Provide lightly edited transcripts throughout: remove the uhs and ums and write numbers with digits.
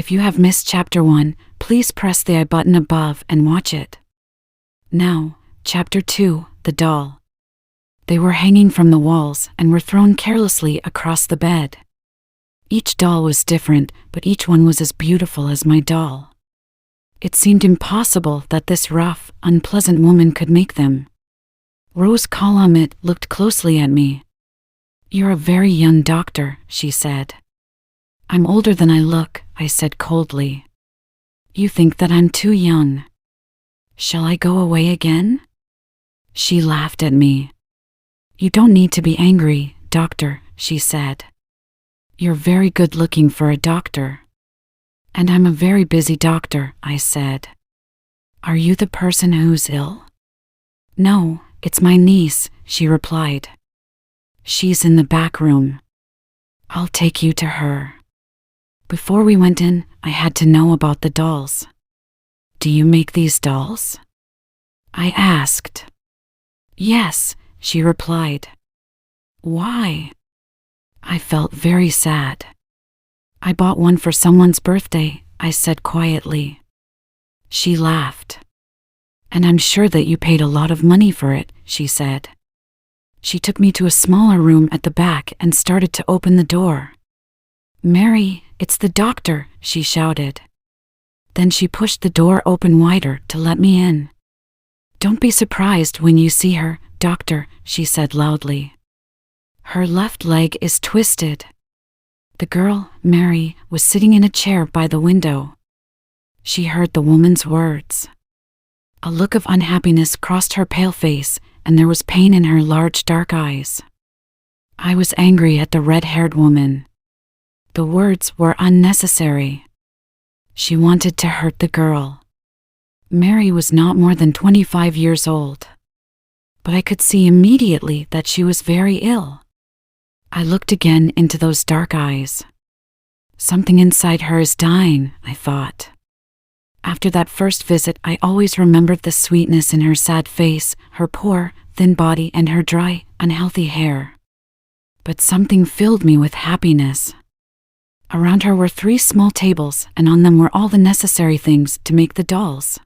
If you have missed Chapter 1, please press the I button above and watch it. Now, Chapter 2, The Doll. They were hanging from the walls and were thrown carelessly across the bed. Each doll was different, but each one was as beautiful as my doll. It seemed impossible that this rough, unpleasant woman could make them. Rose Kalamit looked closely at me. "You're a very young doctor," she said. "I'm older than I look," I said coldly. "You think that I'm too young. Shall I go away again?" She laughed at me. "You don't need to be angry, doctor," she said. "You're very good looking for a doctor." "And I'm a very busy doctor," I said. "Are you the person who's ill?" "No, it's my niece," she replied. "She's in the back room. I'll take you to her." Before we went in, I had to know about the dolls. "Do you make these dolls?" I asked. "Yes," she replied. "Why?" I felt very sad. "I bought one for someone's birthday," I said quietly. She laughed. "And I'm sure that you paid a lot of money for it," she said. She took me to a smaller room at the back and started to open the door. "Mary, it's the doctor," she shouted. Then she pushed the door open wider to let me in. "Don't be surprised when you see her, doctor," she said loudly. "Her left leg is twisted." The girl, Mary, was sitting in a chair by the window. She heard the woman's words. A look of unhappiness crossed her pale face, and there was pain in her large dark eyes. I was angry at the red-haired woman. The words were unnecessary. She wanted to hurt the girl. Mary was not more than 25 years old. But I could see immediately that she was very ill. I looked again into those dark eyes. Something inside her is dying, I thought. After that first visit, I always remembered the sweetness in her sad face, her poor, thin body, and her dry, unhealthy hair. But something filled me with happiness. Around her were 3 small tables, and on them were all the necessary things to make the dolls.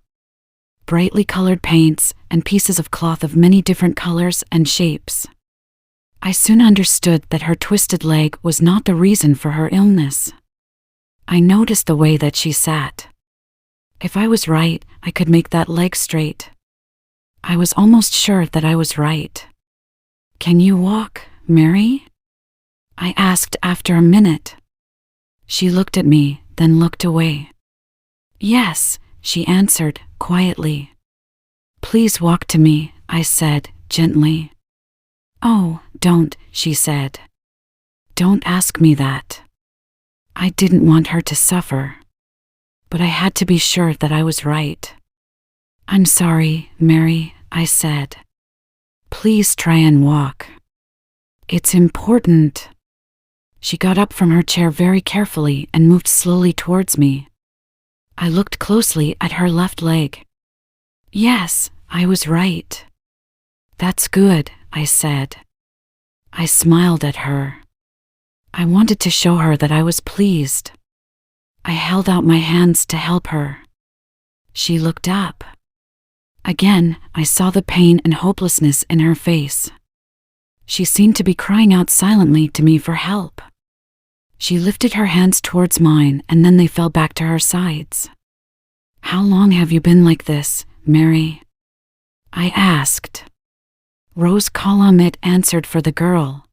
Brightly colored paints, and pieces of cloth of many different colors and shapes. I soon understood that her twisted leg was not the reason for her illness. I noticed the way that she sat. If I was right, I could make that leg straight. I was almost sure that I was right. "Can you walk, Mary?" I asked after a minute. She looked at me, then looked away. "Yes," she answered, quietly. "Please walk to me," I said, gently. "Oh, don't," she said. "Don't ask me that." I didn't want her to suffer. But I had to be sure that I was right. "I'm sorry, Mary," I said. "Please try and walk. It's important." She got up from her chair very carefully and moved slowly towards me. I looked closely at her left leg. Yes, I was right. "That's good," I said. I smiled at her. I wanted to show her that I was pleased. I held out my hands to help her. She looked up. Again, I saw the pain and hopelessness in her face. She seemed to be crying out silently to me for help. She lifted her hands towards mine, and then they fell back to her sides. "How long have you been like this, Mary?" I asked. Rose Kalamit answered for the girl.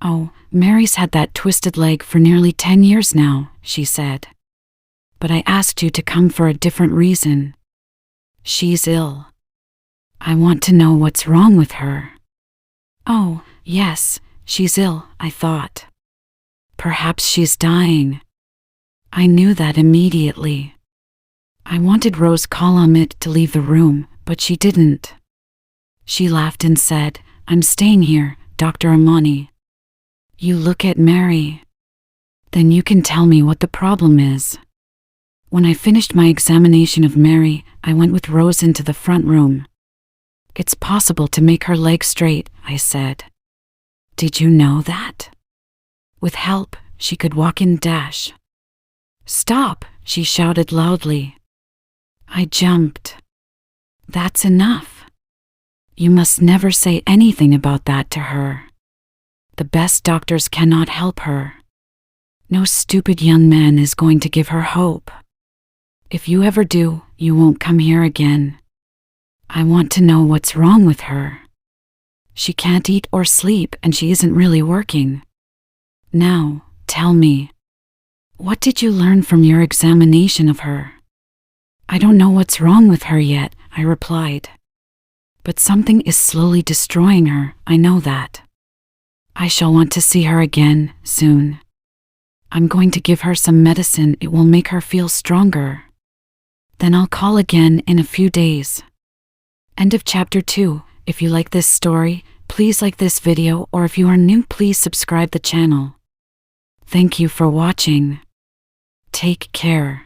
"Oh, Mary's had that twisted leg for nearly 10 years now," she said. "But I asked you to come for a different reason. She's ill. I want to know what's wrong with her." "Oh, yes, she's ill," I thought. "Perhaps she's dying." I knew that immediately. I wanted Rose Kalamit to leave the room, but she didn't. She laughed and said, "I'm staying here, Dr. Amani. You look at Mary. Then you can tell me what the problem is." When I finished my examination of Mary, I went with Rose into the front room. "It's possible to make her leg straight," I said. "Did you know that? With help, she could walk in dash." Stop, she shouted loudly. I jumped. That's enough. You must never say anything about that to her. The best doctors cannot help her. No stupid young man is going to give her hope. If you ever do, you won't come here again. I want to know what's wrong with her. She can't eat or sleep and she isn't really working. Now, tell me. What did you learn from your examination of her? I don't know what's wrong with her yet, I replied. But something is slowly destroying her, I know that. I shall want to see her again, soon. I'm going to give her some medicine, it will make her feel stronger. Then I'll call again in a few days. End of chapter 2. If you like this story, please like this video, or if you are new, please subscribe the channel. Thank you for watching. Take care.